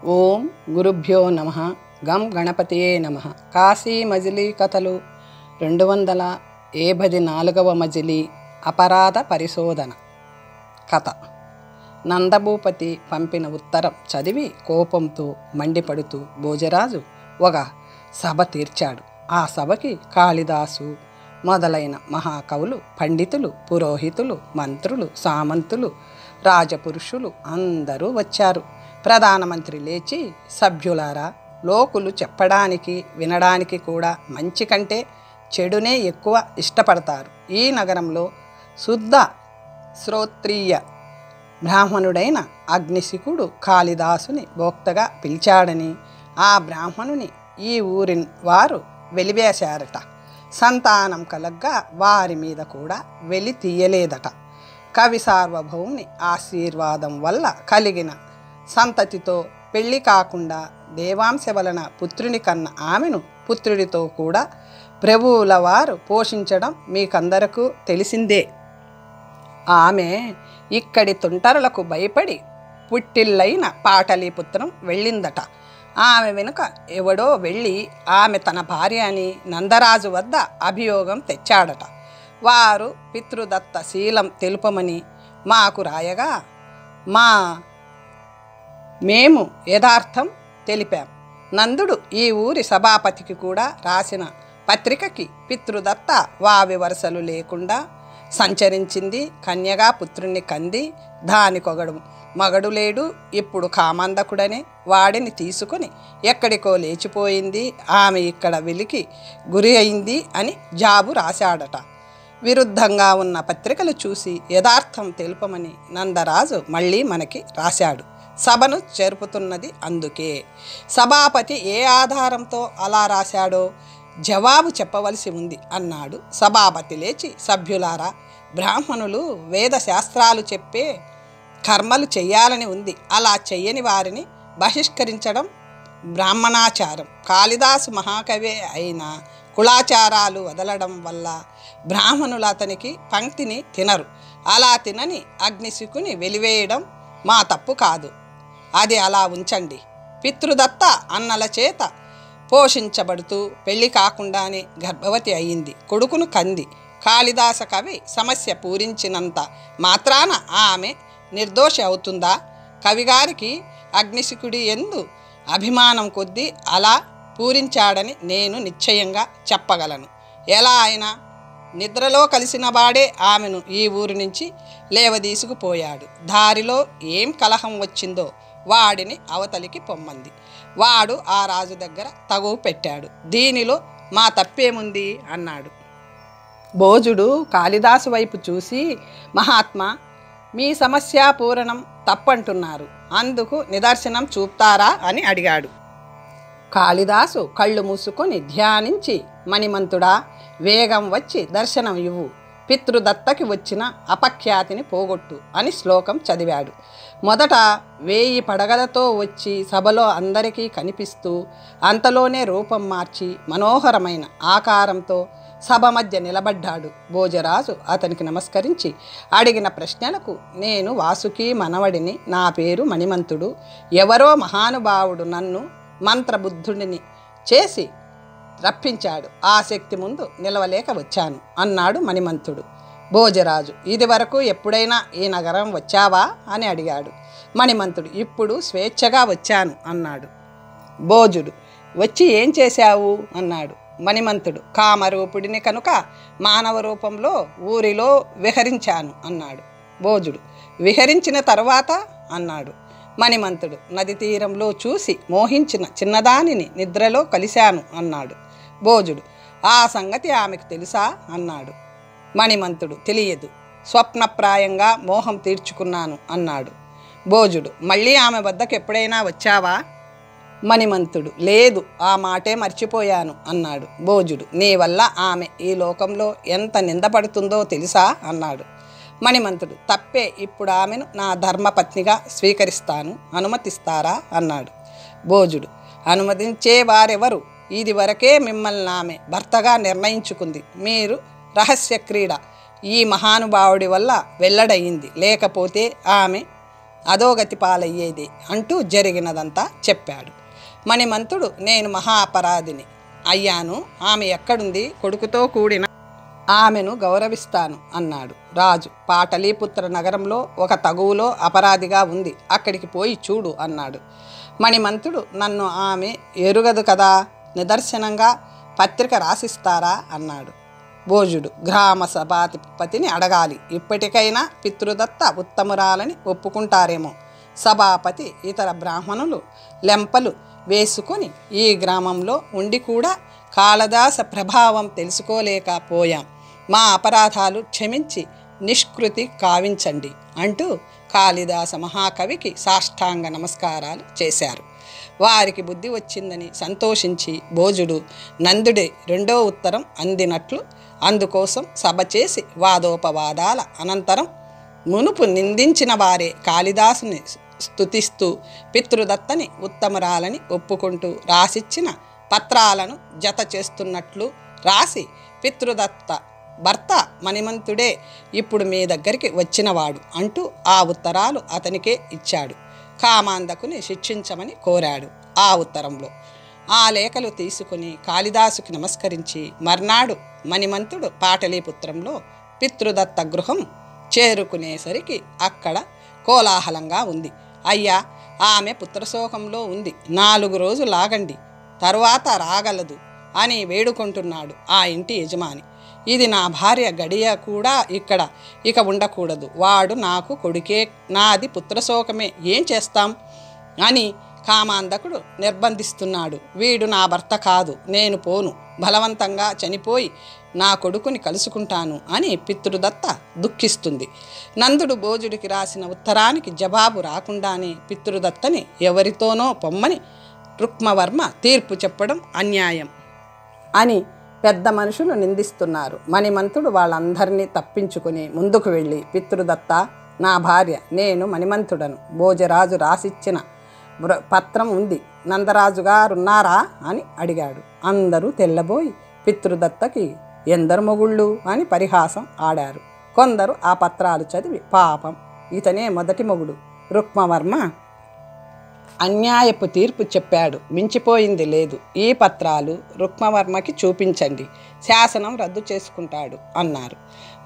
ఓం గురుభ్యో నమః. గం గణపతియే నమః. కాశీ మజిలీ కథలు 284వ మజిలీ అపరాధ పరిశోధన కథ. నందభూపతి పంపిన ఉత్తరం చదివి కోపంతో మండిపడుతూ భోజరాజు ఒక సభ తీర్చాడు. ఆ సభకి కాళిదాసు మొదలైన మహాకవులు, పండితులు, పురోహితులు, మంత్రులు, సామంతులు, రాజపురుషులు అందరూ వచ్చారు. ప్రధానమంత్రి లేచి, సభ్యులారా, లోకులు చెప్పడానికి వినడానికి కూడా మంచి కంటే చెడునే ఎక్కువ ఇష్టపడతారు. ఈ నగరంలో శుద్ధ శ్రోత్రియ బ్రాహ్మణుడైన అగ్నిశిఖుడు కాళిదాసుని భోక్తగా పిలిచాడని ఆ బ్రాహ్మణుని ఈ ఊరి వారు వెలివేశారట. సంతానం కలగ్గా వారి మీద కూడా వెలి తీయలేదట. కవి సార్వభౌముని ఆశీర్వాదం వల్ల కలిగిన సంతతితో పెళ్లి కాకుండా దేవాంశ వలన పుత్రుని కన్న ఆమెను పుత్రుడితో కూడా ప్రభువుల వారు పోషించడం మీకందరకు తెలిసిందే. ఆమె ఇక్కడి తుంటరులకు భయపడి పుట్టిల్లైన పాటలీపుత్రం వెళ్ళిందట. ఆమె వెనుక ఎవడో వెళ్ళి ఆమె తన భార్య అని నందరాజు వద్ద అభియోగం తెచ్చాడట. వారు పితృదత్త శీలం తెలుపమని మాకు రాయగా మేము యథార్థం తెలిపాం. నందుడు ఈ ఊరి సభాపతికి కూడా రాసిన పత్రికకి పితృదత్త వావి వరుసలు లేకుండా సంచరించింది. కన్యగా పుత్రుణ్ణి కంది. దానికొగడు మగడు లేడు. ఇప్పుడు కామందకుడనే వాడిని తీసుకుని ఎక్కడికో లేచిపోయింది. ఆమె ఇక్కడ వెలికి గురి అయింది అని జాబు రాశాడట. విరుద్ధంగా ఉన్న పత్రికలు చూసి యథార్థం తెలుపమని నందరాజు మళ్ళీ మనకి రాశాడు. సభను జరుపుతున్నది అందుకే. సభాపతి ఏ ఆధారంతో అలా రాశాడో జవాబు చెప్పవలసి ఉంది అన్నాడు. సభాపతి లేచి, సభ్యులారా, బ్రాహ్మణులు వేద శాస్త్రాలు చెప్పే కర్మలు చెయ్యాలని ఉంది. అలా చెయ్యని వారిని బహిష్కరించడం బ్రాహ్మణాచారం. కాళిదాసు మహాకవి అయిన కులాచారాలు వదలడం వల్ల బ్రాహ్మణులు అతనికి పంక్తిని తినరు. అలా తినని అగ్నిశిఖుని వెలివేయడం మా తప్పు కాదు. అది అలా ఉంచండి. పితృదత్త అన్నల చేత పోషించబడుతూ పెళ్లి కాకుండానే గర్భవతి అయింది. కొడుకును కంది. కాళిదాస కవి సమస్య పూరించినంత మాత్రాన ఆమె నిర్దోషి అవుతుందా? కవిగారికి అగ్నిశిఖుడి యందు అభిమానం కొద్దీ అలా పూరించాడని నేను నిశ్చయంగా చెప్పగలను. ఎలా అయినా నిద్రలో కలిసిన వాడే ఆమెను ఈ ఊరి నుంచి లేవదీసుకుపోయాడు. దారిలో ఏం కలహం వచ్చిందో వాడిని అవతలికి పొమ్మంది. వాడు ఆ రాజు దగ్గర తగువ పెట్టాడు. దీనిలో మా తప్పేముంది అన్నాడు. భోజుడు కాళిదాసు వైపు చూసి, మహాత్మా, మీ సమస్య పూరణం తప్పంటున్నారు. అందుకు నిదర్శనం చూపుతారా అని అడిగాడు. కాళిదాసు కళ్ళు మూసుకొని ధ్యానించి, మణిమంతుడా, వేగం వచ్చి దర్శనం ఇవ్వు, పితృదత్తకి వచ్చిన అపఖ్యాతిని పోగొట్టు అని శ్లోకం చదివాడు. మొదట 1000 పడగలతో వచ్చి సభలో అందరికీ కనిపిస్తూ అంతలోనే రూపం మార్చి మనోహరమైన ఆకారంతో సభ మధ్య నిలబడ్డాడు. భోజరాజు అతనికి నమస్కరించి అడిగిన ప్రశ్నలకు, నేను వాసుకి మనవడిని, నా పేరు మణిమంతుడు, ఎవరో మహానుభావుడు నన్ను మంత్రబుద్ధుడిని చేసి రప్పించాడు. ఆ శక్తి ముందు నిలవలేక వచ్చాను అన్నాడు మణిమంతుడు. భోజరాజు, ఇది వరకు ఎప్పుడైనా ఈ నగరం వచ్చావా అని అడిగాడు. మణిమంతుడు, ఇప్పుడు స్వేచ్ఛగా వచ్చాను అన్నాడు. భోజుడు, వచ్చి ఏం చేశావు అన్నాడు. మణిమంతుడు, కామరూపుడిని కనుక మానవ రూపంలో ఊరిలో విహరించాను అన్నాడు. భోజుడు, విహరించిన తరువాత అన్నాడు. మణిమంతుడు, నది తీరంలో చూసి మోహించిన చిన్నదానిని నిద్రలో కలిశాను అన్నాడు. భోజుడు, ఆ సంగతి ఆమెకు తెలుసా అన్నాడు. మణిమంతుడు, తెలియదు, స్వప్నప్రాయంగా మోహం తీర్చుకున్నాను అన్నాడు. భోజుడు, మళ్ళీ ఆమె వద్దకు ఎప్పుడైనా వచ్చావా? మణిమంతుడు, లేదు, ఆ మాటే మర్చిపోయాను అన్నాడు. భోజుడు, నీ వల్ల ఆమె ఈ లోకంలో ఎంత నిందపడుతుందో తెలుసా అన్నాడు. మణిమంతుడు, తప్పే, ఇప్పుడు ఆమెను నా ధర్మపత్నిగా స్వీకరిస్తాను, అనుమతిస్తారా అన్నాడు. భోజుడు, అనుమతించే వారెవరు? ఇది వరకే మిమ్మల్ని ఆమె భర్తగా నిర్ణయించుకుంది. మీరు రహస్య క్రీడ ఈ మహానుభావుడి వల్ల వెల్లడయింది. లేకపోతే ఆమె అధోగతి పాలయ్యేది అంటూ జరిగినదంతా చెప్పాడు. మణిమంతుడు, నేను మహా అపరాధిని అయ్యాను. ఆమె ఎక్కడుంది? కొడుకుతో కూడిన ఆమెను గౌరవిస్తాను అన్నాడు. రాజు, పాటలీపుత్ర నగరంలో ఒక తగువులో అపరాధిగా ఉంది, అక్కడికి పోయి చూడు అన్నాడు. మణిమంతుడు, నన్ను ఆమె ఎరుగదు కదా, నిదర్శనంగా పత్రిక రాసిస్తారా అన్నాడు. భోజుడు, గ్రామ సభాధిపతిని అడగాలి, ఇప్పటికైనా పితృదత్త ఉత్తమురాలని ఒప్పుకుంటారేమో. సభాపతి ఇతర బ్రాహ్మణులు లెంపలు వేసుకొని ఈ గ్రామంలో ఉండి కూడా కాళిదాస ప్రభావం తెలుసుకోలేకపోయాం, మా అపరాధాలు క్షమించి నిష్కృతి కావించండి అంటూ కాళిదాస మహాకవికి సాష్టాంగ నమస్కారాలు చేశారు. వారికి బుద్ధి వచ్చిందని సంతోషించి భోజుడు నందుడి రెండో ఉత్తరం అందినట్లు అందుకోసం సభ చేసి వాదోపవాదాల అనంతరం మునుపు నిందించిన వారే కాళిదాసుని స్తుతిస్తూ పితృదత్తని ఉత్తమురాలని ఒప్పుకుంటూ రాసిచ్చిన పత్రాలను జత చేస్తున్నట్లు రాసి, పితృదత్త భర్త మణిమంతుడే ఇప్పుడు మీ దగ్గరికి వచ్చినవాడు అంటూ ఆ ఉత్తరాలు అతనికే ఇచ్చాడు. కామాంధకుని శిక్షించమని కోరాడు. ఆ ఉత్తరంలో ఆ లేఖలు తీసుకుని కాళిదాసుకి నమస్కరించి మర్నాడు మణిమంతుడు పాటలీపుత్రంలో పితృదత్త గృహం చేరుకునేసరికి అక్కడ కోలాహలంగా ఉంది. అయ్యా, ఆమె పుత్రశోకంలో ఉంది, 4 రోజులు ఆగండి, తరువాత రాగలదు అని వేడుకుంటున్నాడు ఆ ఇంటి యజమాని. ఇది నా భార్య గడియ కూడా ఇక ఉండకూడదు, వాడు నాకు కొడుకే, నాది పుత్రశోకమే, ఏం చేస్తాం అని కామాంధకుడు నిర్బంధిస్తున్నాడు. వీడు నా భర్త కాదు, నేను పోను, బలవంతంగా చనిపోయి నా కొడుకుని కలుసుకుంటాను అని పితృదత్త దుఃఖిస్తుంది. నందుడు భోజుడికి రాసిన ఉత్తరానికి జవాబు రాకుండానే పితృదత్తని ఎవరితోనో పొమ్మని రుక్మవర్మ తీర్పు చెప్పడం అన్యాయం అని పెద్ద మనుషులు నిందిస్తున్నారు. మణిమంతుడు వాళ్ళందరినీ తప్పించుకుని ముందుకు వెళ్ళి, పితృదత్త, నా భార్య, నేను మణిమంతుడను, భోజరాజు రాసిచ్చిన పత్రం ఉంది, నందరాజు గారున్నారా అని అడిగాడు. అందరూ తెల్లబోయి పితృదత్తకి ఎందరు మొగుళ్ళు అని పరిహాసం ఆడారు. కొందరు ఆ పత్రాలు చదివి, పాపం ఇతనే మొదటి మొగుడు, రుక్మవర్మ అన్యాయపు తీర్పు చెప్పాడు, మించిపోయింది లేదు, ఈ పత్రాలు రుక్మవర్మకి చూపించండి, శాసనం రద్దు చేసుకుంటాడు అన్నారు.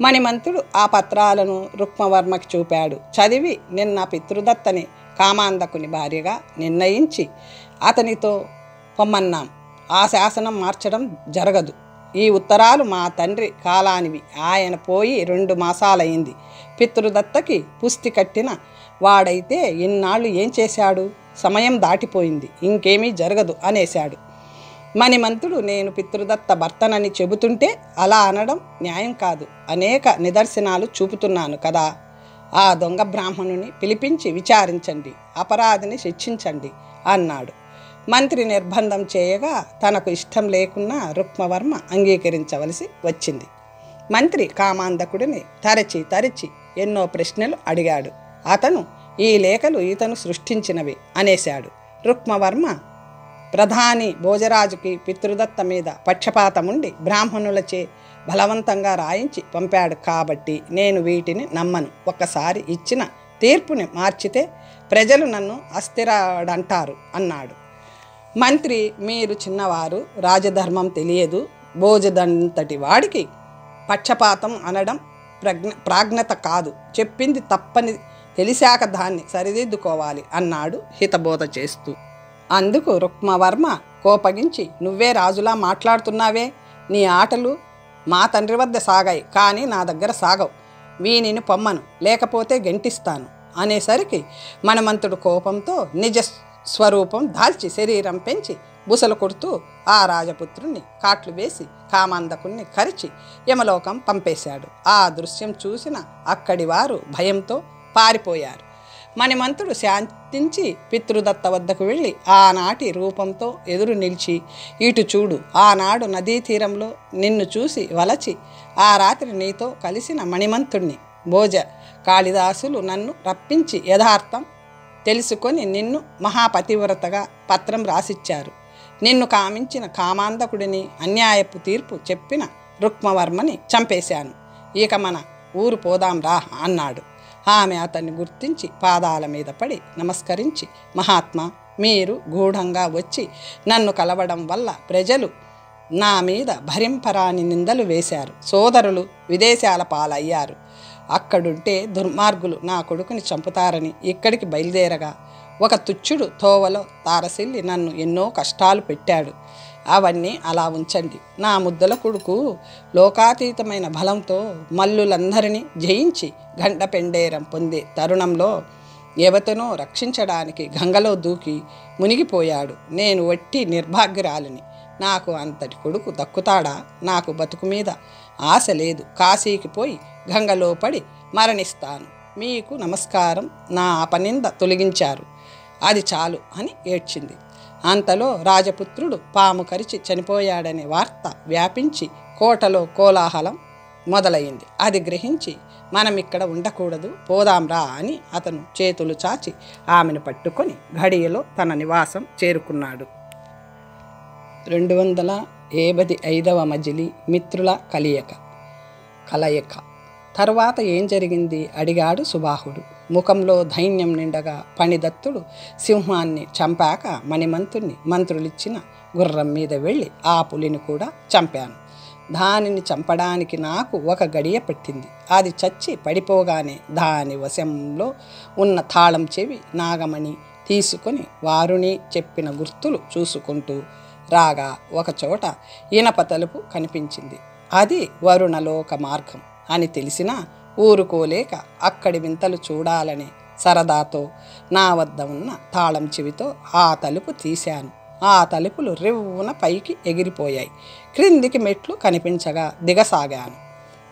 మణిమంతుడు ఆ పత్రాలను రుక్మవర్మకి చూపాడు. చదివి, నిన్న పితృదత్తని కామాంధకుని భార్యగా నిర్ణయించి అతనితో పొమ్మన్నాం, ఆ శాసనం మార్చడం జరగదు, ఈ ఉత్తరాలు మా తండ్రి కాలానివి, ఆయన పోయి 2 మాసాలైంది, పితృదత్తకి పుస్తి కట్టిన వాడైతే ఇన్నాళ్ళు ఏం చేశాడు, సమయం దాటిపోయింది, ఇంకేమీ జరగదు అనేశాడు. మణిమంతుడు, నేను పితృదత్త భర్తనని చెబుతుంటే అలా అనడం న్యాయం కాదు, అనేక నిదర్శనాలు చూపుతున్నాను కదా, ఆ దొంగ బ్రాహ్మణుని పిలిపించి విచారించండి, అపరాధిని శిక్షించండి అన్నాడు. మంత్రి నిర్బంధం చేయగా తనకు ఇష్టం లేకున్నా రుక్మవర్మ అంగీకరించవలసి వచ్చింది. మంత్రి కామాంధకుడిని తరచి ఎన్నో ప్రశ్నలు అడిగాడు. అతను ఈ లేఖలు ఇతను సృష్టించినవి అనేశాడు. రుక్మవర్మ ప్రధాని భోజరాజుకి పితృదత్త మీద పక్షపాతముండి బ్రాహ్మణులచే బలవంతంగా రాయించి పంపాడు కాబట్టి నేను వీటిని నమ్మను, ఒక్కసారి ఇచ్చిన తీర్పుని మార్చితే ప్రజలు నన్ను అస్థిరాడంటారు అన్నాడు. మంత్రి, మీరు చిన్నవారు, రాజధర్మం తెలియదు, భోజదంతటి వాడికి పక్షపాతం అనడం ప్రాజ్ఞత కాదు, చెప్పింది తప్పని తెలిసాక దాన్ని సరిదిద్దుకోవాలి అన్నాడు హితబోధ చేస్తూ. అందుకు రుక్మవర్మ కోపగించి, నువ్వే రాజులా మాట్లాడుతున్నావే, నీ ఆటలు మా తండ్రి వద్ద సాగాయి కానీ నా దగ్గర సాగవు, వీనిని పొమ్మను లేకపోతే గెంటిస్తాను అనేసరికి మణిమంతుడు కోపంతో నిజ స్వరూపం దాల్చి శరీరం పెంచి బుసలు కొడుతూ ఆ రాజపుత్రుణ్ణి కాట్లు వేసి కామాంధకుణ్ణి కరిచి యమలోకం పంపేశాడు. ఆ దృశ్యం చూసిన అక్కడి వారు భయంతో పారిపోయారు. మణిమంతుడు శాంతించి పితృదత్త వద్దకు వెళ్ళి ఆనాటి రూపంతో ఎదురు నిలిచి, ఇటు చూడు, ఆనాడు నదీ తీరంలో నిన్ను చూసి వలచి ఆ రాత్రి నీతో కలిసిన మణిమంతుణ్ణి, భోజ కాళిదాసులు నన్ను రప్పించి యథార్థం తెలుసుకొని నిన్ను మహాపతివ్రతగా పత్రం రాసిచ్చారు, నిన్ను కామించిన కామాంధకుడిని అన్యాయపు తీర్పు చెప్పిన రుక్మవర్మని చంపేశాను, ఇక మన ఊరు పోదాం రా అన్నాడు. ఆమె అతన్ని గుర్తించి పాదాల మీద పడి నమస్కరించి, మహాత్మా, మీరు గూఢంగా వచ్చి నన్ను కలవడం వల్ల ప్రజలు నా మీద భరింపరాని నిందలు వేశారు. సోదరులు విదేశాల పాలయ్యారు. అక్కడుంటే దుర్మార్గులు నా కొడుకుని చంపుతారని ఇక్కడికి బయలుదేరగా ఒక తుచ్చుడు తోవలో తారసిల్లి నన్ను ఎన్నో కష్టాలు పెట్టాడు. అవన్నీ అలా ఉంచండి. నా ముద్దుల కొడుకు లోకాతీతమైన బలంతో మల్లులందరినీ జయించి గండపెండేరం పొందే తరుణంలో ఎవతనో రక్షించడానికి గంగలో దూకి మునిగిపోయాడు. నేను వట్టి నిర్భాగ్యురాలిని. నాకు అంతటి కొడుకు దక్కుతాడా? నాకు బతుకు మీద ఆశ లేదు. కాశీకి పోయి గంగలో పడి మరణిస్తాను. మీకు నమస్కారం. నా అపనింద తొలగించారు. అది చాలు అని ఏడ్చింది. అంతలో రాజపుత్రుడు పాము కరిచి చనిపోయాడనే వార్త వ్యాపించి కోటలో కోలాహలం మొదలైంది. అది గ్రహించి, మనం ఇక్కడ ఉండకూడదు, పోదాంరా అని అతను చేతులు చాచి ఆమెను పట్టుకొని ఘడియలో తన నివాసం చేరుకున్నాడు. 285వ మజిలీ మిత్రుల కలయిక. తరువాత ఏం జరిగింది అడిగాడు సుబాహుడు. ముఖంలో ధైన్యం నిండగా పణిదత్తుడు సింహాన్ని చంపాక మణిమంతుణ్ణి మంత్రులిచ్చిన గుర్రం మీద వెళ్ళి ఆ పులిని కూడా చంపాను. దానిని చంపడానికి నాకు ఒక గడియ పట్టింది. అది చచ్చి పడిపోగానే దాని వశంలో ఉన్న తాళం చెవి నాగమణి తీసుకొని వారుని చెప్పిన గుర్తులు చూసుకుంటూ రాగా ఒకచోట ఇనప తలుపు కనిపించింది. అది వరుణలోక మార్గం అని తెలిసినా ఊరుకోలేక అక్కడి వింతలు చూడాలనే సరదాతో నా వద్ద ఉన్న తాళం చెవితో ఆ తలుపు తీశాను. ఆ తలుపులు రివ్వున పైకి ఎగిరిపోయాయి. క్రిందికి మెట్లు కనిపించగా దిగసాగాను.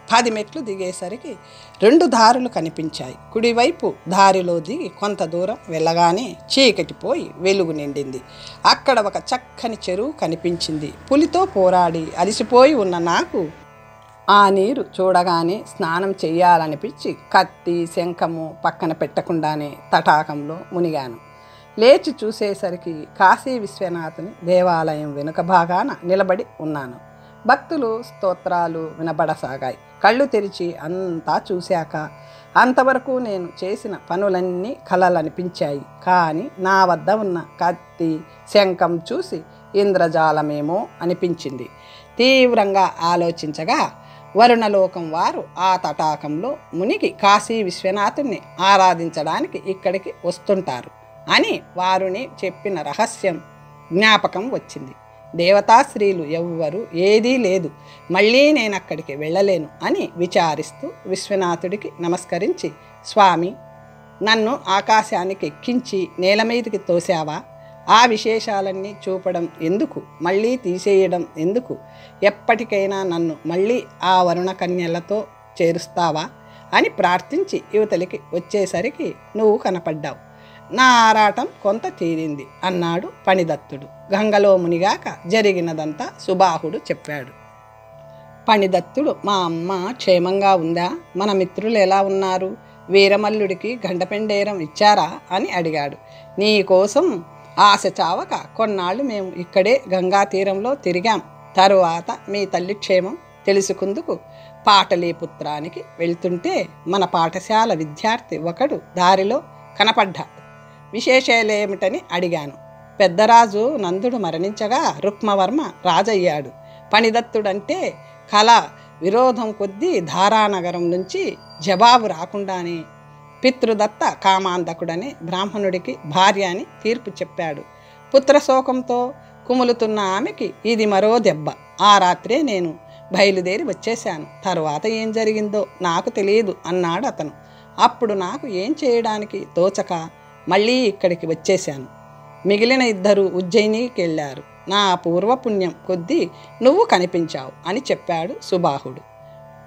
10 మెట్లు దిగేసరికి 2 దారులు కనిపించాయి. కుడివైపు దారిలో దిగి కొంత దూరం వెళ్ళగానే చీకటిపోయి వెలుగు నిండింది. అక్కడ ఒక చక్కని చెరువు కనిపించింది. పులితో పోరాడి అలిసిపోయి ఉన్న నాకు ఆ నీరు చూడగానే స్నానం చెయ్యాలనిపించి కత్తి శంఖము పక్కన పెట్టకుండానే తటాకంలో మునిగాను. లేచి చూసేసరికి కాశీ విశ్వనాథుని దేవాలయం వెనుక భాగాన నిలబడి ఉన్నాను. భక్తులు స్తోత్రాలు వినబడసాగాయి. కళ్ళు తెరిచి అంతా చూశాక అంతవరకు నేను చేసిన పనులన్నీ కలలనిపించాయి. కానీ నా వద్ద ఉన్న కత్తి శంఖం చూసి ఇంద్రజాలమేమో అనిపించింది. తీవ్రంగా ఆలోచించగా వరుణలోకం వారు ఆ తటాకంలో మునిగి కాశీ విశ్వనాథుణ్ణి ఆరాధించడానికి ఇక్కడికి వస్తుంటారు అని వారుని చెప్పిన రహస్యం జ్ఞాపకం వచ్చింది. దేవతాశ్రీలు ఎవ్వరూ ఏదీ లేదు, మళ్ళీ నేను అక్కడికి వెళ్ళలేను అని విచారిస్తూ విశ్వనాథుడికి నమస్కరించి, స్వామి, నన్ను ఆకాశానికి ఎక్కించి నేల మీదకి తోసావా? ఆ విశేషాలన్నీ చూపడం ఎందుకు? మళ్ళీ తీసేయడం ఎందుకు? ఎప్పటికైనా నన్ను మళ్ళీ ఆ వరుణ కన్యలతో చేరుస్తావా అని ప్రార్థించి యువతలికి వచ్చేసరికి నువ్వు కనపడ్డావు. నా ఆరాటం కొంత తీరింది అన్నాడు పణిదత్తుడు. గంగలో మునిగాక జరిగినదంతా సుబాహుడు చెప్పాడు. పణిదత్తుడు, మా అమ్మ క్షేమంగా ఉందా? మన మిత్రులు ఎలా ఉన్నారు? వీరమల్లుడికి గండపెండేరం ఇచ్చారా అని అడిగాడు. నీ కోసం ఆశ చావక కొన్నాళ్ళు మేము ఇక్కడే గంగా తీరంలో తిరిగాం. తరువాత మీ తల్లి క్షేమం తెలుసుకుందుకు పాటలీపుత్రానికి వెళ్తుంటే మన పాఠశాల విద్యార్థి ఒకడు దారిలో కనపడ్డాడు. విశేషాలేమిటని అడిగాను. పెద్దరాజు నందుడు మరణించగా రుక్మవర్మ రాజయ్యాడు. పణిదత్తుడంటే కళ విరోధం కొద్దీ ధారానగరం నుంచి జవాబు రాకుండానే పితృదత్త కామాంధకుడనే బ్రాహ్మణుడికి భార్య అని తీర్పు చెప్పాడు. పుత్రశోకంతో కుములుతున్న ఆమెకి ఇది మరో దెబ్బ. ఆ రాత్రే నేను బయలుదేరి వచ్చేశాను. తరువాత ఏం జరిగిందో నాకు తెలియదు అన్నాడు అతను. అప్పుడు నాకు ఏం చేయడానికి తోచక మళ్ళీ ఇక్కడికి వచ్చేశాను. మిగిలిన 2 ఉజ్జయినికి వెళ్ళారు. నా పూర్వపుణ్యం కొద్దీ నువ్వు కనిపించావు అని చెప్పాడు సుబాహుడు.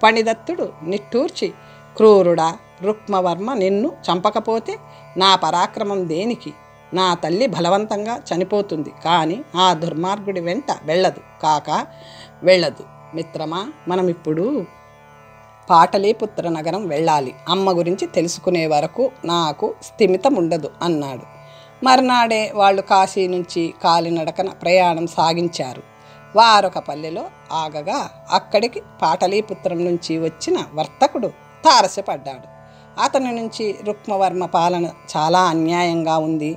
పణిదత్తుడు నిట్టూర్చి, క్రూరుడా, రుక్మవర్మ నిన్ను చంపకపోతే నా పరాక్రమం దేనికి? నా తల్లి బలవంతంగా చనిపోతుంది, కానీ ఆ దుర్మార్గుడి వెంట వెళ్ళదు. మిత్రమా, మనం ఇప్పుడు పాటలీపుత్ర నగరం వెళ్ళాలి. అమ్మ గురించి తెలుసుకునే వరకు నాకు స్థిమితం ఉండదు అన్నాడు. మర్నాడే వాళ్ళు కాశీ నుంచి కాలినడకన ప్రయాణం సాగించారు. వారొక పల్లెలో ఆగగా అక్కడికి పాటలీపుత్రం నుంచి వచ్చిన వర్తకుడు తారసపడ్డాడు. అతని నుంచి రుక్మవర్మ పాలన చాలా అన్యాయంగా ఉంది.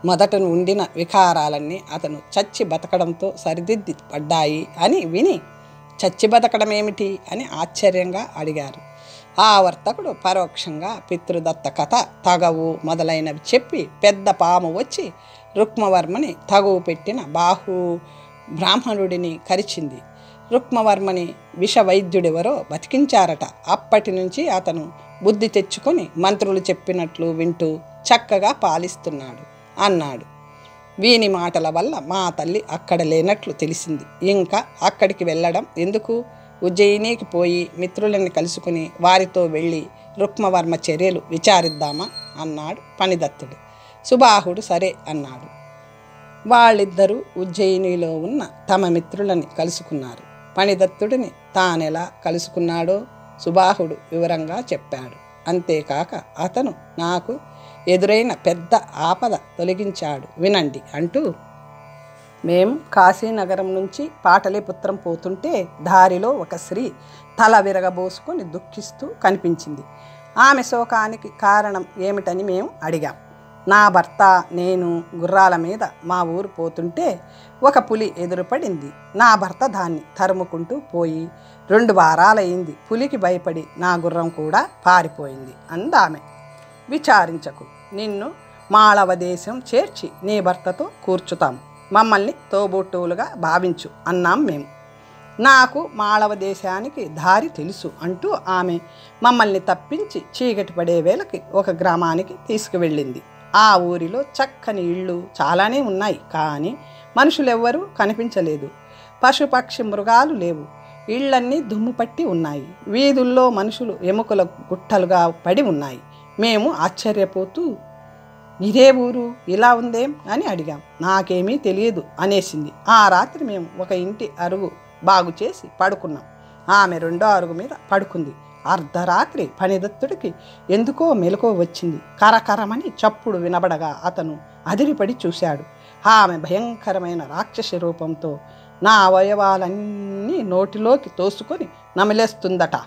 మొదట ఉండిన వికారాలన్నీ అతను చచ్చి బతకడంతో సరిదిద్ది పడ్డాయి అని విని చచ్చి బతకడం ఏమిటి అని ఆశ్చర్యంగా అడిగారు. ఆ వర్తకుడు పరోక్షంగా పితృదత్త కథ, తగవు మొదలైనవి చెప్పి పెద్ద పాము వచ్చి రుక్మవర్మని తగువు పెట్టిన బ్రాహ్మణుడిని కరిచింది. రుక్మవర్మని విషవైద్యుడెవరో బతికించారట. అప్పటి నుంచి అతను బుద్ధి తెచ్చుకొని మంత్రులు చెప్పినట్లు వింటూ చక్కగా పాలిస్తున్నాడు అన్నాడు. వీని మాటల వల్ల మా తల్లి అక్కడ లేనట్లు తెలిసింది. ఇంకా అక్కడికి వెళ్ళడం ఎందుకు? ఉజ్జయినికి పోయి మిత్రులని కలుసుకుని వారితో వెళ్ళి రుక్మవర్మ చర్యలు విచారిద్దామా అన్నాడు పణిదత్తుడు. సుబాహుడు సరే అన్నాడు. వాళ్ళిద్దరూ ఉజ్జయినిలో ఉన్న తమ మిత్రులని కలుసుకున్నారు. పణిదత్తుడిని తానెలా కలుసుకున్నాడో సుబాహుడు వివరంగా చెప్పాడు. అంతేకాక అతను నాకు ఎదురైన పెద్ద ఆపద తొలగించాడు వినండి అంటూ, మేము కాశీనగరం నుంచి పాటలీపుత్రం పోతుంటే దారిలో ఒక స్త్రీ తల విరగబోసుకొని దుఃఖిస్తూ కనిపించింది. ఆమె శోకానికి కారణం ఏమిటని మేము అడిగాం. నా భర్త నేను గుర్రాల మీద మా ఊరు పోతుంటే ఒక పులి ఎదురుపడింది. నా భర్త దాన్ని తరుముకుంటూ పోయి 2 వారాలయ్యింది. పులికి భయపడి నా గుర్రం కూడా పారిపోయింది అందామె. విచారించకు, నిన్ను మాళవ దేశం చేర్చి నీ భర్తతో కూర్చుతాం. మమ్మల్ని తోబుట్టువులుగా భావించు అన్నాం మేము. నాకు మాళవ దేశానికి దారి తెలుసు అంటూ ఆమె మమ్మల్ని తప్పించి చీకటి పడే వేళకి ఒక గ్రామానికి తీసుకువెళ్ళింది. ఆ ఊరిలో చక్కని ఇళ్ళు చాలానే ఉన్నాయి, కానీ మనుషులెవ్వరూ కనిపించలేదు. పశుపక్షి మృగాలు లేవు. ఇళ్ళన్నీ దుమ్ము పట్టి ఉన్నాయి. వీధుల్లో మనుషులు ఎముకల గుట్టలుగా పడి ఉన్నాయి. మేము ఆశ్చర్యపోతూ, ఇదే ఊరు ఇలా ఉందేం అని అడిగాం. నాకేమీ తెలియదు అనేసింది. ఆ రాత్రి మేము ఒక ఇంటి అరుగు బాగు చేసి పడుకున్నాం. ఆమె 2వ అరుగు మీద పడుకుంది. అర్ధరాత్రి పణిదత్తుడికి ఎందుకో మెలకువ వచ్చింది. కరకరమని చప్పుడు వినబడగా అతను అదిరిపడి చూశాడు. ఆమె భయంకరమైన రాక్షసి రూపంతో నా అవయవాలన్నీ నోటిలోకి తోసుకొని నమిలేస్తుందట.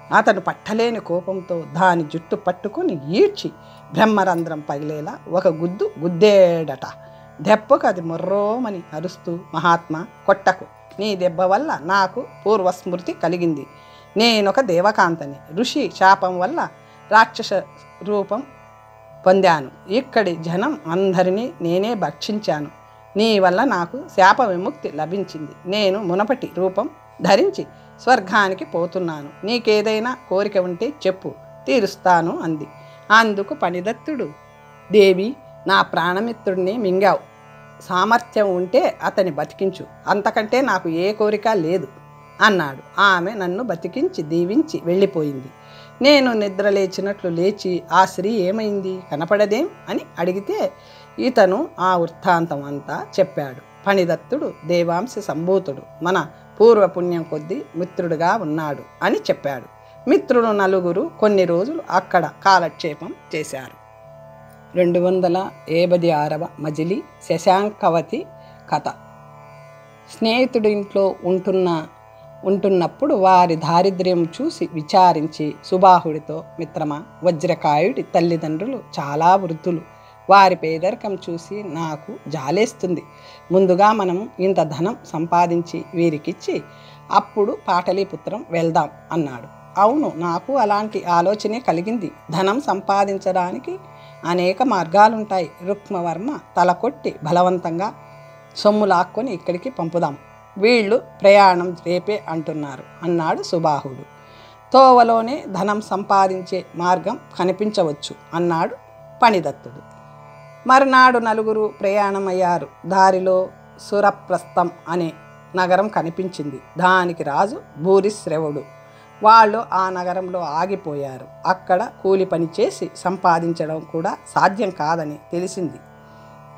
అతను పట్టలేని కోపంతో దాని జుట్టు పట్టుకొని ఈడ్చి బ్రహ్మరంధ్రం పగిలేలా ఒక గుద్దు గుద్దేడట. దెబ్బకు అది మొర్రోమని అరుస్తూ, మహాత్మా కొట్టకు, నీ దెబ్బ వల్ల నాకు పూర్వస్మృతి కలిగింది. నేనొక దేవకాంతని. ఋషి శాపం వల్ల రాక్షస రూపం పొందాను. ఇక్కడి జనం అందరినీ నేనే భక్షించాను. నీ వల్ల నాకు శాప విముక్తి లభించింది. నేను మునపటి రూపం ధరించి స్వర్గానికి పోతున్నాను. నీకేదైనా కోరిక ఉంటే చెప్పు, తీరుస్తాను అంది. అందుకు పణిదత్తుడు, దేవి, నా ప్రాణమిత్రుడిని మింగావు. సామర్థ్యం ఉంటే అతని బతికించు, అంతకంటే నాకు ఏ కోరిక లేదు అన్నాడు. ఆమె నన్ను బతికించి దీవించి వెళ్ళిపోయింది. నేను నిద్రలేచినట్లు లేచి ఆ స్త్రీ ఏమైంది కనపడదేం అని అడిగితే ఇతను ఆ వృత్తాంతం అంతా చెప్పాడు. పణిదత్తుడు దేవాంశ సంభూతుడు, మన పూర్వపుణ్యం కొద్దీ మిత్రుడుగా ఉన్నాడు అని చెప్పాడు. మిత్రులు 4 కొన్ని రోజులు అక్కడ కాలక్షేపం చేశారు. 286వ మజిలీ శశాంకవతి కథ. స్నేహితుడి ఇంట్లో ఉంటున్నప్పుడు వారి దారిద్ర్యం చూసి విచారించి సుబాహుడితో, మిత్రమా, వజ్రకాయుడి తల్లిదండ్రులు చాలా వృద్ధులు. వారి పేదరికం చూసి నాకు జాలేస్తుంది. ముందుగా మనం ఇంత ధనం సంపాదించి వీరికిచ్చి అప్పుడు పాటలీపుత్రం వెళ్దాం అన్నాడు. అవును, నాకు అలాంటి ఆలోచనే కలిగింది. ధనం సంపాదించడానికి అనేక మార్గాలుంటాయి. రుక్మవర్మ తలకొట్టి బలవంతంగా సొమ్ము లాక్కొని ఇక్కడికి పంపుదాం. వీళ్ళు ప్రయాణం రేపే అంటున్నారు అన్నాడు సుబాహుడు. తోవలోనే ధనం సంపాదించే మార్గం కనిపించవచ్చు అన్నాడు పణిదత్తుడు. మరునాడు 4 ప్రయాణమయ్యారు. దారిలో సురప్రస్థం అనే నగరం కనిపించింది. దానికి రాజు భూరిశ్రవుడు. వాళ్ళు ఆ నగరంలో ఆగిపోయారు. అక్కడ కూలి పని చేసి సంపాదించడం కూడా సాధ్యం కాదని తెలిసింది.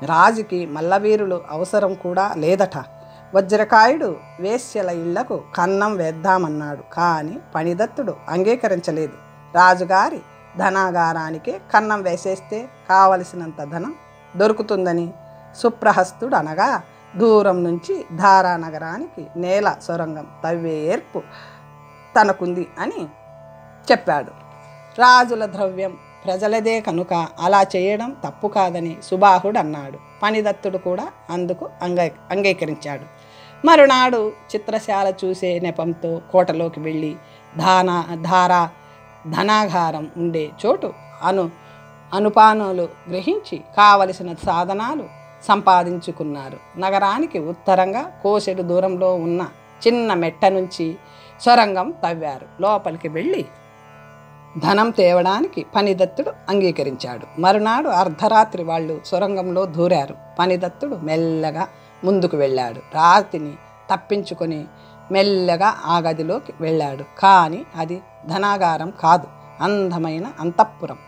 రాజుకి మల్లవీరులు అవసరం కూడా లేదట. వజ్రకాయుడు వేశ్యల ఇళ్లకు కన్నం వేద్దామన్నాడు. కానీ పణిదత్తుడు అంగీకరించలేదు. రాజుగారి ధనాగారానికే కన్నం వేసేస్తే కావలసినంత ధనం దొరుకుతుందని సుప్రహస్తుడు అనగా దూరం నుంచి ధారానగరానికి నేల సొరంగం తవ్వే ఏర్పు తనకుంది అని చెప్పాడు. రాజుల ద్రవ్యం ప్రజలదే కనుక అలా చేయడం తప్పు కాదని సుబాహుడు అన్నాడు. పణిదత్తుడు కూడా అందుకు అంగీకరించాడు. మరునాడు చిత్రశాల చూసే నెపంతో కోటలోకి వెళ్ళి ధనాగారం ఉండే చోటు అనుపానులు గ్రహించి కావలసిన సాధనాలు సంపాదించుకున్నారు. నగరానికి ఉత్తరంగా కోసెడు దూరంలో ఉన్న చిన్న మెట్ట నుంచి సొరంగం తవ్వారు. లోపలికి వెళ్ళి ధనం తేవడానికి పణిదత్తుడు అంగీకరించాడు. మరునాడు అర్ధరాత్రి వాళ్ళు సొరంగంలో దూరారు. పణిదత్తుడు మెల్లగా ముందుకు వెళ్ళాడు. రాతిని తప్పించుకొని మెల్లగా ఆ గదిలోకి వెళ్ళాడు. కానీ అది ధనాగారం కాదు, అందమైన అంతఃపురం.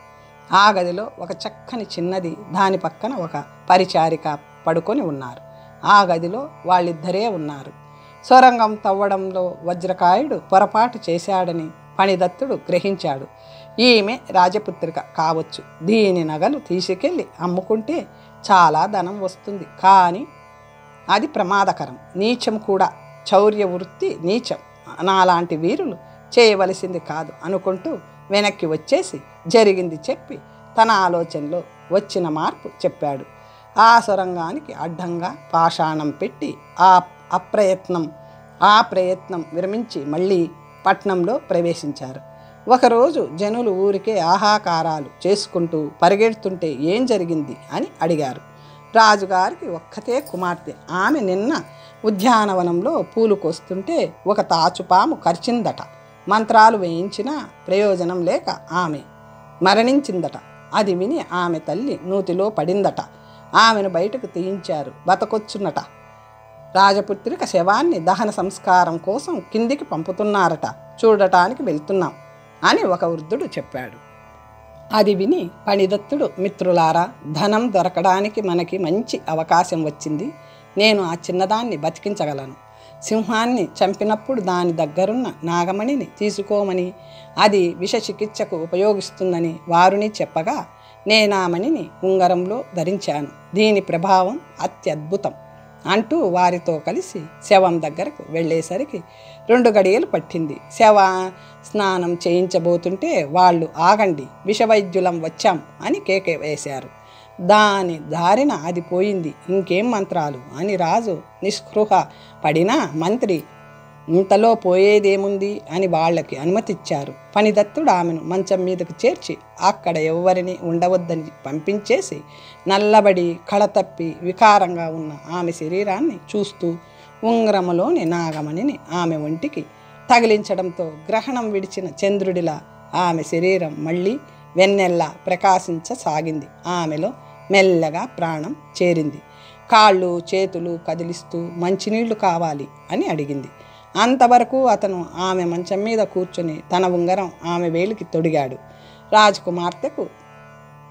ఆ గదిలో ఒక చక్కని చిన్నది, దాని పక్కన ఒక పరిచారిక పడుకొని ఉన్నారు. ఆ గదిలో వాళ్ళిద్దరే ఉన్నారు. సొరంగం తవ్వడంలో వజ్రకాయుడు పొరపాటు చేశాడని పణిదత్తుడు గ్రహించాడు. ఈమె రాజపుత్రిక కావచ్చు, దీని నగలు తీసుకెళ్ళి అమ్ముకుంటే చాలా ధనం వస్తుంది, కానీ అది ప్రమాదకరం, నీచం కూడా. చౌర్య వృత్తి నీచం, నాలాంటి వీరులు చేయవలసింది కాదు అనుకుంటూ వెనక్కి వచ్చేసి జరిగింది చెప్పి తన ఆలోచనలో వచ్చిన మార్పు చెప్పాడు. ఆ సొరంగానికి అడ్డంగా పాషాణం పెట్టి ఆ ప్రయత్నం విరమించి మళ్ళీ పట్నంలో ప్రవేశించారు. ఒకరోజు జనులు ఊరికే ఆహాకారాలు చేసుకుంటూ పరిగెడుతుంటే ఏం జరిగింది అని అడిగారు. రాజుగారికి ఒక్కతే కుమార్తె. ఆమె నిన్న ఉద్యానవనంలో పూలు కోస్తుంటే ఒక తాచుపాము కరిచిందట. మంత్రాలు వేయించినా ప్రయోజనం లేక ఆమె మరణించిందట. అది విని ఆమె తల్లి నూతిలో పడిందట. ఆమెను బయటకు తీయించారు, బతకొచ్చున్నట. రాజపుత్రిక శవాన్ని దహన సంస్కారం కోసం కిందికి పంపుతున్నారట, చూడటానికి వెళ్తున్నాం అని ఒక వృద్ధుడు చెప్పాడు. అది విని పణిదత్తుడు, మిత్రులారా, ధనం దొరకడానికి మనకి మంచి అవకాశం వచ్చింది. నేను ఆ చిన్నదాన్ని బతికించగలను. సింహాన్ని చంపినప్పుడు దాని దగ్గరున్న నాగమణిని తీసుకోమని, అది విషచికిత్సకు ఉపయోగిస్తుందని వారుని చెప్పగా నేనా మణిని ఉంగరంలో ధరించాను. దీని ప్రభావం అత్యద్భుతం అంటూ వారితో కలిసి శవం దగ్గరకు వెళ్ళేసరికి 2 గడియలు పట్టింది. స్నానం చేయించబోతుంటే వాళ్ళు ఆగండి, విషవైద్యులం వచ్చాం అని కేక వేశారు. దాని దారిన అది పోయింది, ఇంకేం మంత్రాలు అని రాజు నిస్పృహ పడినా మంత్రి ఇంతలో పోయేదేముంది అని వాళ్ళకి అనుమతిచ్చారు. పణిదత్తుడు ఆమెను మంచం మీదకు చేర్చి అక్కడ ఎవ్వరిని ఉండవద్దని పంపించేసి నల్లబడి కళతప్పి వికారంగా ఉన్న ఆమె శరీరాన్ని చూస్తూ ఉంగరములోని నాగమణిని ఆమె ఒంటికి తగిలించడంతో గ్రహణం విడిచిన చంద్రుడిలా ఆమె శరీరం మళ్ళీ వెన్నెల్లా ప్రకాశించసాగింది. ఆమెలో మెల్లగా ప్రాణం చేరింది. కాళ్ళు చేతులు కదిలిస్తూ మంచినీళ్లు కావాలి అని అడిగింది. అంతవరకు అతను ఆమె మంచం మీద కూర్చుని తన ఉంగరం ఆమె వేలికి తొడిగాడు. రాజకుమార్తెకు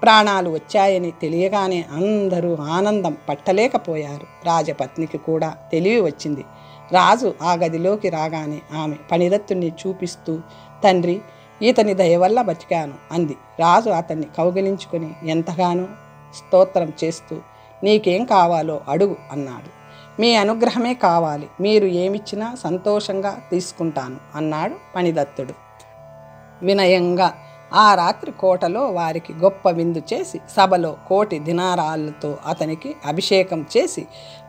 ప్రాణాలు వచ్చాయని తెలియగానే అందరూ ఆనందం పట్టలేకపోయారు. రాజపత్నికి కూడా తెలివి వచ్చింది. రాజు ఆ గదిలోకి రాగానే ఆమె పణిదత్తుని చూపిస్తూ, తండ్రి, ఈతని దయ వల్ల బతికాను అంది. రాజు అతన్ని కౌగిలించుకొని ఎంతగానో స్తోత్రం చేస్తూ, నీకేం కావాలో అడుగు అన్నాడు. మీ అనుగ్రహమే కావాలి, మీరు ఏమిచ్చినా సంతోషంగా తీసుకుంటాను అన్నాడు పణిదత్తుడు వినయంగా. ఆ రాత్రి కోటలో వారికి గొప్ప విందు చేసి సభలో 1,000 దినారాలతో అతనికి అభిషేకం చేసి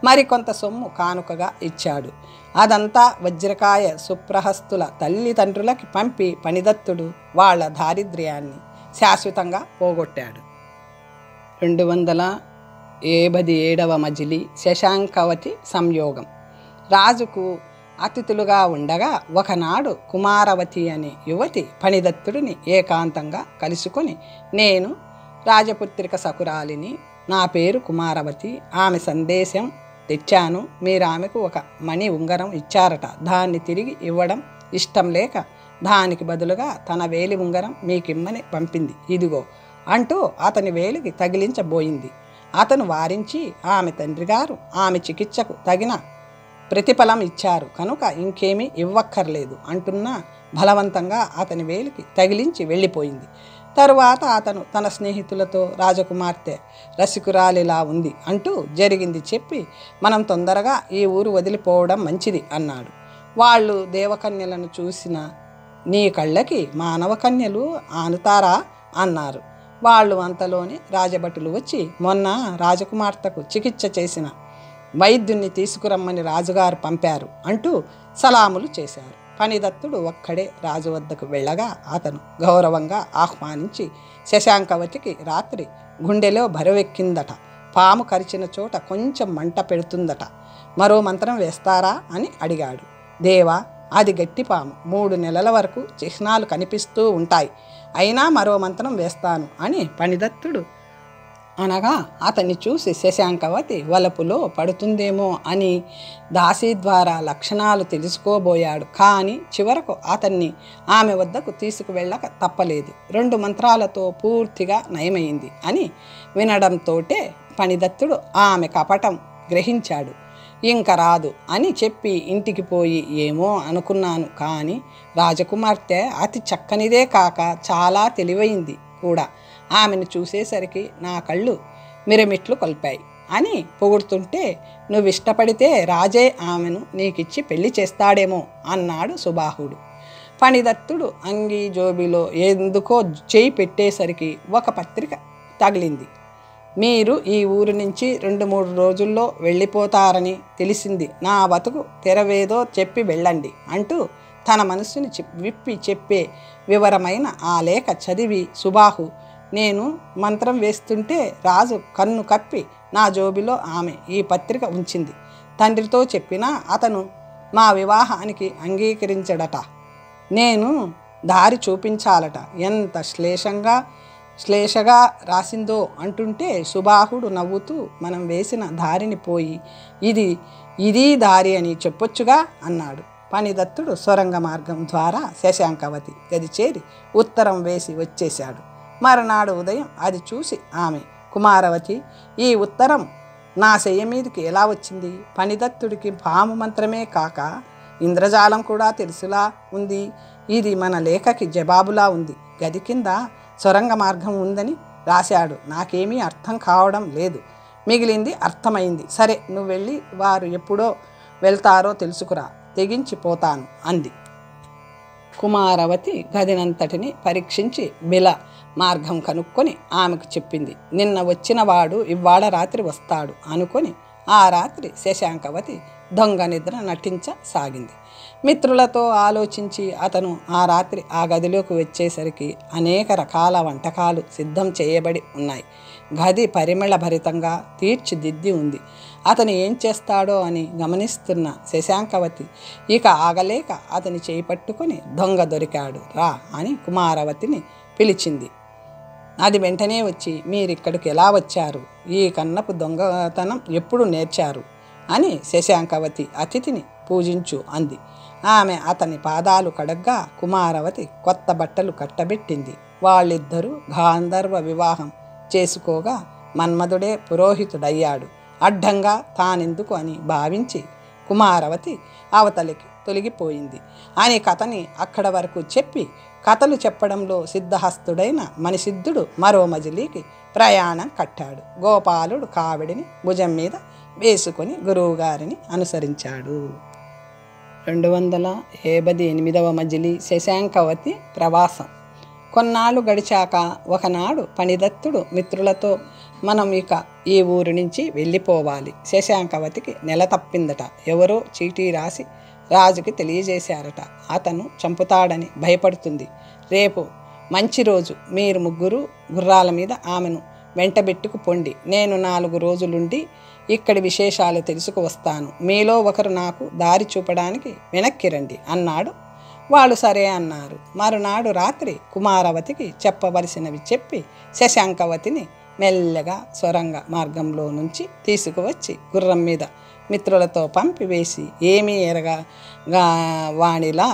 మరికొంత సొమ్ము కానుకగా ఇచ్చాడు. అదంతా వజ్రకాయ సుప్రహస్తుల తల్లిదండ్రులకి పంపి పణిదత్తుడు వాళ్ళ దారిద్ర్యాన్ని శాశ్వతంగా పోగొట్టాడు. 287వ మజిలీ శశాంకవతి సంయోగం. రాజుకు అతిథులుగా ఉండగా ఒకనాడు కుమారవతి అనే యువతి పణిదత్తుడిని ఏకాంతంగా కలుసుకొని, నేను రాజపుత్రిక సకురాలిని, నా పేరు కుమారవతి, ఆమె సందేశం తెచ్చాను, మీరు ఆమెకు ఒక మణి ఉంగరం ఇచ్చారట, దాన్ని తిరిగి ఇవ్వడం ఇష్టం లేక దానికి బదులుగా తన వేలి ఉంగరం మీకిమ్మని పంపింది, ఇదిగో అంటూ అతని వేలికి తగిలించబోయింది. అతను వారించి, ఆమె తండ్రి గారు ఆమె చికిత్సకు తగిన ప్రతిఫలం ఇచ్చారు కనుక ఇంకేమీ ఇవ్వక్కర్లేదు అంటున్నా బలవంతంగా అతని వేలికి తగిలించి వెళ్ళిపోయింది. తరువాత అతను తన స్నేహితులతో, రాజకుమార్తె రసికురాలిలా ఉంది అంటూ జరిగింది చెప్పి, మనం తొందరగా ఈ ఊరు వదిలిపోవడం మంచిది అన్నాడు. వాళ్ళు దేవకన్యలను చూసిన నీ కళ్ళకి మానవ కన్యలు ఆనుతారా అన్నారు. వాళ్ళు అంతలోనే రాజభటులు వచ్చి మొన్న రాజకుమార్తెకు చికిత్స చేసిన వైద్యుణ్ణి తీసుకురమ్మని రాజుగారు పంపారు అంటూ సలాములు చేశారు. ఫణిదత్తుడు ఒక్కడే రాజు వద్దకు వెళ్ళగా అతను గౌరవంగా ఆహ్వానించి శశాంకవతికి రాత్రి గుండెలో బరువెక్కిందట, పాము కరిచిన చోట కొంచెం మంట పెడుతుందట, మరో మంత్రం వేస్తారా అని అడిగాడు. దేవా, అది గట్టి పాము, 3 నెలల వరకు చిహ్నాలు కనిపిస్తూ ఉంటాయి, అయినా మరో మంత్రం వేస్తాను అని ఫణిదత్తుడు అనగా అతన్ని చూసి శశాంకవతి వలపులో పడుతుందేమో అని దాసి ద్వారా లక్షణాలు తెలుసుకోబోయాడు. కానీ చివరకు అతన్ని ఆమె వద్దకు తీసుకువెళ్ళక తప్పలేదు. 2 మంత్రాలతో పూర్తిగా నయమైంది అని వినడంతోటే ఫణిదత్తుడు ఆమె కపటం గ్రహించాడు. ఇంక రాదు అని చెప్పి ఇంటికి పోయి ఏమో అనుకున్నాను, కానీ రాజకుమార్తె అతి చక్కనిదే కాక చాలా తెలివైంది కూడా. ఆమెను చూసేసరికి నా కళ్ళు మిరమిట్లు కొల్పాయి అని పొగుడుతుంటే, నువ్వు ఇష్టపడితే రాజే ఆమెను నీకిచ్చి పెళ్లి చేస్తాడేమో అన్నాడు సుబాహుడు. ఫణిదత్తుడు అంగీ జోబిలో ఎందుకో చేయి పెట్టేసరికి ఒక పత్రిక తగిలింది. మీరు ఈ ఊరు నుంచి 2-3 రోజుల్లో వెళ్ళిపోతారని తెలిసింది, నా బతుకు తెరవేదో చెప్పి వెళ్ళండి అంటూ తన మనసుని విప్పి చెప్పే వివరమైన ఆ లేఖ చదివి సుబాహు, నేను మంత్రం వేస్తుంటే రాజు కన్ను కప్పి నా జోబిలో ఆమె ఈ పత్రిక ఉంచింది. తండ్రితో చెప్పినా అతను మా వివాహానికి అంగీకరించడట. నేను దారి చూపించాలట. ఎంత శ్లేషగా రాసిందో అంటుంటే సుబాహుడు నవ్వుతూ మనం వేసిన దారిని పోయి ఇది దారి అని చెప్పొచ్చుగా అన్నాడు. ఫణిదత్తుడు సొరంగ మార్గం ద్వారా శశాంకవతి గది చేరి ఉత్తరం వేసి వచ్చేశాడు. మరునాడు ఉదయం అది చూసి ఆమె, కుమారవతి, ఈ ఉత్తరం నా శయ్య మీదకి ఎలా వచ్చింది? ఫణిదత్తుడికి పాము మంత్రమే కాక ఇంద్రజాలం కూడా తెలుసులా ఉంది. ఇది మన లేఖకి జవాబులా ఉంది. గది కింద సొరంగ మార్గం ఉందని రాశాడు. నాకేమీ అర్థం కావడం లేదు. మిగిలింది అర్థమైంది. సరే, నువ్వు వెళ్ళి వారు ఎప్పుడో వెళ్తారో తెలుసుకురా, తెగించిపోతాను అంది. కుమారవతి గదినంతటిని పరీక్షించి బిల మార్గం కనుక్కొని ఆమెకు చెప్పింది. నిన్న వచ్చిన వాడు ఇవాళ రాత్రి వస్తాడు అనుకొని ఆ రాత్రి శశాంకవతి దొంగ నిద్ర నటించసాగింది. మిత్రులతో ఆలోచించి అతను ఆ రాత్రి ఆ గదిలోకి వచ్చేసరికి అనేక రకాల వంటకాలు సిద్ధం చేయబడి ఉన్నాయి. గది పరిమళభరితంగా తీర్చిదిద్ది ఉంది. అతను ఏం చేస్తాడో అని గమనిస్తున్న శశాంకవతి ఇక ఆగలేక అతని చేయి పట్టుకొని, దొంగ దొరికాడు రా అని కుమారవతిని పిలిచింది. అది వెంటనే వచ్చి, మీరిక్కడికి ఎలా వచ్చారు? ఈ కన్నపు దొంగతనం ఎప్పుడు నేర్చారు అని శశాంకవతి అతిథిని పూజించు అంది. ఆమె అతని పాదాలు కడగ్గా కుమారవతి కొత్త బట్టలు కట్టబెట్టింది. వాళ్ళిద్దరూ గాంధర్వ వివాహం చేసుకోగా మన్మధుడే పురోహితుడయ్యాడు. అడ్డంగా తానెందుకు అని భావించి కుమారవతి అవతలికి తొలగిపోయింది అని కథని అక్కడ వరకు చెప్పి, కథలు చెప్పడంలో సిద్ధహస్తుడైన మణిసిద్ధుడు మరో మజిలీకి ప్రయాణం కట్టాడు. గోపాలుడు కావిడిని భుజం మీద వేసుకొని గురువుగారిని అనుసరించాడు. 288వ మజిలీ శశాంకవతి ప్రవాసం. కొన్నాళ్ళు గడిచాక ఒకనాడు ఫణిదత్తుడు మిత్రులతో, మనం ఇక ఈ ఊరి నుంచి వెళ్ళిపోవాలి. శశాంకవతికి నెల తప్పిందట. ఎవరో చీటీ రాసి రాజుకి తెలియజేశారట. అతను చంపుతాడని భయపడుతుంది. రేపు మంచి రోజు, మీరు ముగ్గురు గుర్రాల మీద ఆమెను వెంటబెట్టుకు పొండి. నేను 4 రోజులుండి ఇక్కడి విశేషాలు తెలుసుకు వస్తాను. మీలో ఒకరు నాకు దారి చూపడానికి వెనక్కి రండి అన్నాడు. వాళ్ళు సరే అన్నారు. మరునాడు రాత్రి కుమారవతికి చెప్పవలసినవి చెప్పి శశాంకవతిని మెల్లగా సొరంగ మార్గంలో నుంచి తీసుకువచ్చి గుర్రం మీద మిత్రులతో పంపివేసి ఏమీ ఎరగా వాణిలా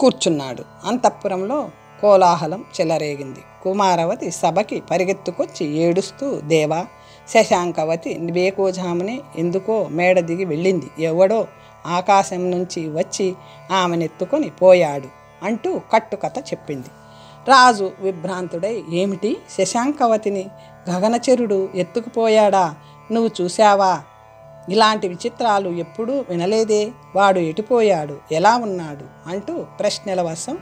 కూర్చున్నాడు. అంతఃపురంలో కోలాహలం చెలరేగింది. కుమారవతి సభకి పరిగెత్తుకొచ్చి ఏడుస్తూ, దేవా, శశాంకవతి వేకువజామునే ఎందుకో మేడ దిగి వెళ్ళింది. ఎవడో ఆకాశం నుంచి వచ్చి ఆమెనెత్తుకొని పోయాడు అంటూ కట్టుకథ చెప్పింది. రాజు విభ్రాంతుడై, ఏమిటి, శశాంకవతిని గగనచరుడు ఎత్తుకుపోయాడా? నువ్వు చూశావా? ఇలాంటి విచిత్రాలు ఎప్పుడూ వినలేదే. వాడు ఎటుపోయాడు? ఎలా ఉన్నాడు? అంటూ ప్రశ్నల వర్షం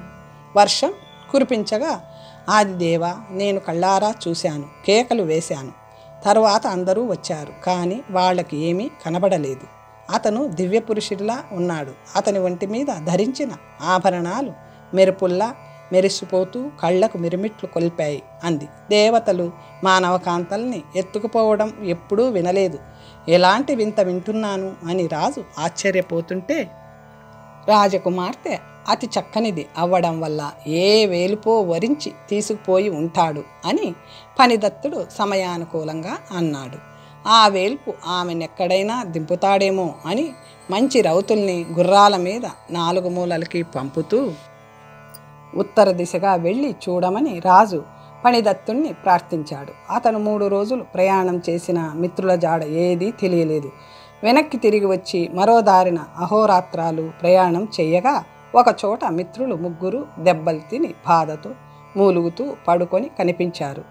వర్షం కురిపించగా ఆదిదేవ నేను కళ్ళారా చూశాను, కేకలు వేశాను. తరువాత అందరూ వచ్చారు, కానీ వాళ్ళకి ఏమీ కనబడలేదు. అతను దివ్యపురుషుడిలా ఉన్నాడు. అతని ఒంటి మీద ధరించిన ఆభరణాలు మెరుపుల్లా మెరిసిపోతూ కళ్ళకు మిరుమిట్లు కొల్పాయి అంది. దేవతలు మానవకాంతల్ని ఎత్తుకుపోవడం ఎప్పుడూ వినలేదు. ఎలాంటి వింత వింటున్నాను అని రాజు ఆశ్చర్యపోతుంటే, రాజకుమార్తె అతి చక్కనిది అవ్వడం వల్ల ఏ వేలుపో వరించి తీసుకుపోయి ఉంటాడు అని ఫణిదత్తుడు సమయానుకూలంగా అన్నాడు. ఆ వేల్పు ఆమెనెక్కడైనా దింపుతాడేమో అని మంచి రౌతుల్ని గుర్రాల మీద 4 మూలలకి పంపుతూ ఉత్తర దిశగా వెళ్ళి చూడమని రాజు ఫణిదత్తుణ్ణి ప్రార్థించాడు. అతను 3 రోజులు ప్రయాణం చేసిన మిత్రుల జాడ ఏదీ తెలియలేదు. వెనక్కి తిరిగి వచ్చి మరో దారిన అహోరాత్రాలు ప్రయాణం చేయగా ఒకచోట మిత్రులు 3 దెబ్బలు తిని బాధతో మూలుగుతూ పడుకొని కనిపించారు.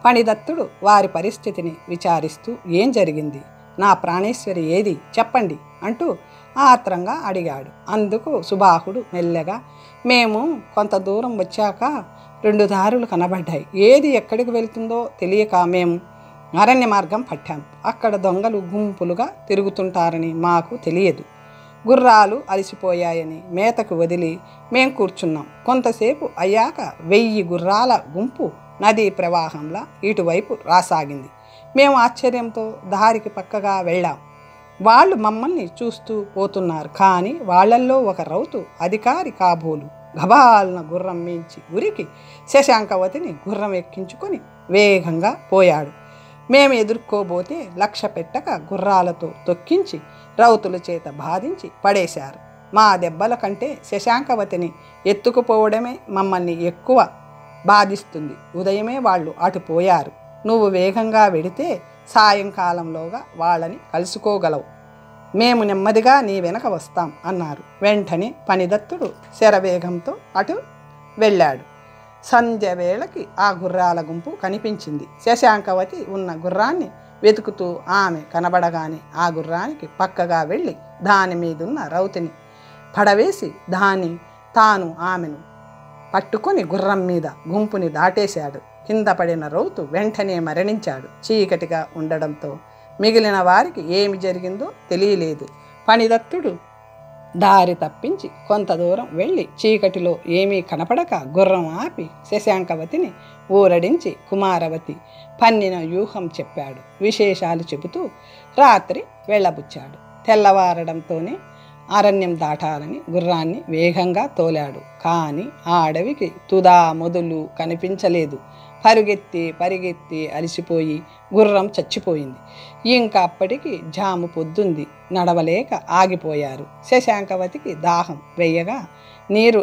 ఫణిదత్తుడు వారి పరిస్థితిని విచారిస్తూ, ఏం జరిగింది, నా ప్రాణేశ్వరి ఏది చెప్పండి అంటూ ఆత్రంగా అడిగాడు. అందుకు సుబాహుడు మెల్లగా, మేము కొంత దూరం వచ్చాక 2 దారులు కనబడ్డాయి. ఏది ఎక్కడికి వెళ్తుందో తెలియక మేము అరణ్య మార్గం పట్టాం. అక్కడ దొంగలు గుంపులుగా తిరుగుతుంటారని మాకు తెలియదు. గుర్రాలు అలసిపోయాయని మేతకు వదిలి మేం కూర్చున్నాం. కొంతసేపు అయ్యాక 1000 గుర్రాల గుంపు నదీ ప్రవాహంలా ఇటువైపు రాసాగింది. మేము ఆశ్చర్యంతో దారికి పక్కగా వెళ్ళాం. వాళ్ళు మమ్మల్ని చూస్తూ పోతున్నారు. కానీ వాళ్లల్లో ఒక రౌతు అధికారి కాబోలు గబాలన గుర్రం మించి ఉరికి శశాంకవతిని గుర్రం ఎక్కించుకొని వేగంగా పోయాడు. మేము ఎదుర్కోబోతే లక్ష్య పెట్టక గుర్రాలతో తొక్కించి రౌతుల చేత బాధించి పడేశారు. మా దెబ్బల కంటే శశాంకవతిని ఎత్తుకుపోవడమే మమ్మల్ని ఎక్కువ బాధిస్తుంది. ఉదయమే వాళ్ళు అటు పోయారు. నువ్వు వేగంగా వెడితే సాయంకాలంలోగా వాళ్ళని కలుసుకోగలవు. మేము నెమ్మదిగా నీ వెనక వస్తాం అన్నారు. వెంటనే ఫణిదత్తుడు శరవేగంతో అటు వెళ్ళాడు. సంధ్య వేళకి ఆ గుర్రాల గుంపు కనిపించింది. శశాంకవతి ఉన్న గుర్రాన్ని వెతుకుతూ ఆమె కనబడగానే ఆ గుర్రానికి పక్కగా వెళ్ళి దాని మీదున్న రౌతిని పడవేసి తాను ఆమెను పట్టుకొని గుర్రం మీద గుంపుని దాటేశాడు. కింద పడిన రౌతు వెంటనే మరణించాడు. చీకటిగా ఉండడంతో మిగిలిన వారికి ఏమి జరిగిందో తెలియలేదు. ఫణిదత్తుడు దారి తప్పించి కొంత దూరం వెళ్ళి చీకటిలో ఏమీ కనపడక గుర్రం ఆపి శశాంకవతిని ఊరడించి కుమారవతి పన్నిన వ్యూహం చెప్పాడు. విశేషాలు చెబుతూ రాత్రి వెళ్ళబుచ్చాడు. తెల్లవారడంతోనే అరణ్యం దాటాలని గుర్రాన్ని వేగంగా తోలాడు. కానీ ఆ అడవికి తుదా మొదలు కనిపించలేదు. పరిగెత్తి అలసిపోయి గుర్రం చచ్చిపోయింది. ఇంకా అప్పటికి జాము పొద్దుంది. నడవలేక ఆగిపోయారు. శశాంకవతికి దాహం వేయగా నీరు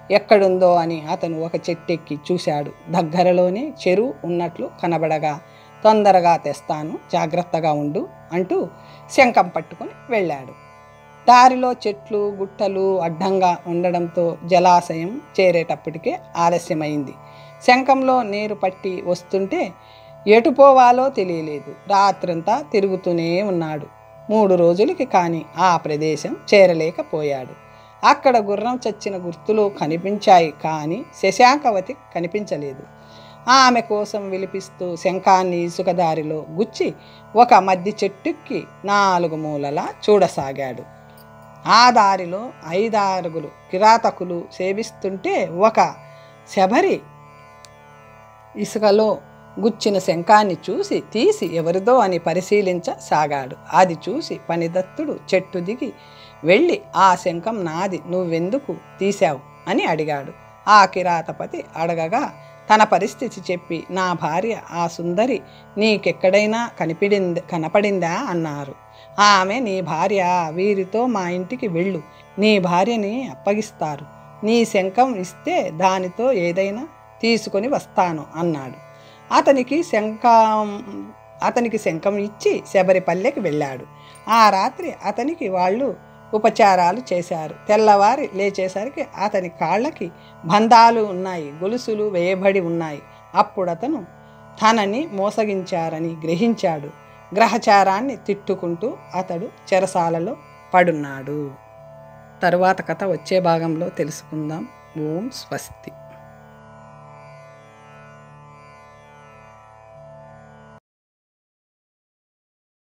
ఎక్కడుందో అని అతను ఒక చెట్టెక్కి చూశాడు. దగ్గరలోనే చెరువు ఉన్నట్లు కనబడగా తొందరగా తెస్తాను, జాగ్రత్తగా ఉండు అంటూ శంఖం పట్టుకొని వెళ్ళాడు. దారిలో చెట్లు గుట్టలు అడ్డంగా ఉండడంతో జలాశయం చేరేటప్పటికే ఆలస్యమైంది. శంఖంలో నీరు పట్టి వస్తుంటే ఎటు పోవాలో తెలియలేదు. రాత్రంతా తిరుగుతూనే ఉన్నాడు. 3 రోజులకి కానీ ఆ ప్రదేశం చేరలేకపోయాడు. అక్కడ గుర్రం చచ్చిన గుర్తులు కనిపించాయి, కానీ శశాంకవతి కనిపించలేదు. ఆమె కోసం విలిపిస్తూ శంఖాన్ని ఇసుకదారిలో గుచ్చి ఒక మద్ది చెట్టుకి 4 మూలలా చూడసాగాడు. ఆ దారిలో 5-6 కిరాతకులు సేవిస్తుంటే ఒక శబరి ఇసుకలో గుచ్చిన శంఖాన్ని తీసి ఎవరిదో అని పరిశీలించసాగాడు. అది చూసి ఫణిదత్తుడు చెట్టు దిగి వెళ్ళి, ఆ శంఖం నాది, నువ్వెందుకు తీశావు అని అడిగాడు. ఆ కిరాతపతి అడగగా తన పరిస్థితి చెప్పి, నా భార్య ఆ సుందరి నీకెక్కడైనా కనపడిందా అన్నారు. ఆమె నీ భార్య, వీరితో మా ఇంటికి వెళ్ళు, నీ భార్యని అప్పగిస్తారు, నీ శంఖం ఇస్తే దానితో ఏదైనా తీసుకొని వస్తాను అన్నాడు. అతనికి శంఖం ఇచ్చి శబరిపల్లెకి వెళ్ళాడు. ఆ రాత్రి అతనికి వాళ్ళు ఉపచారాలు చేశారు. తెల్లవారి లేచేసరికి అతని కాళ్ళకి బంధాలు ఉన్నాయి, గొలుసులు వేయబడి ఉన్నాయి. అప్పుడతను తనని మోసగించారని గ్రహించాడు. గ్రహచారాన్ని తిట్టుకుంటూ అతడు చెరసాలలో పడున్నాడు. తరువాత కథ వచ్చే భాగంలో తెలుసుకుందాం. ఓం స్వస్తి.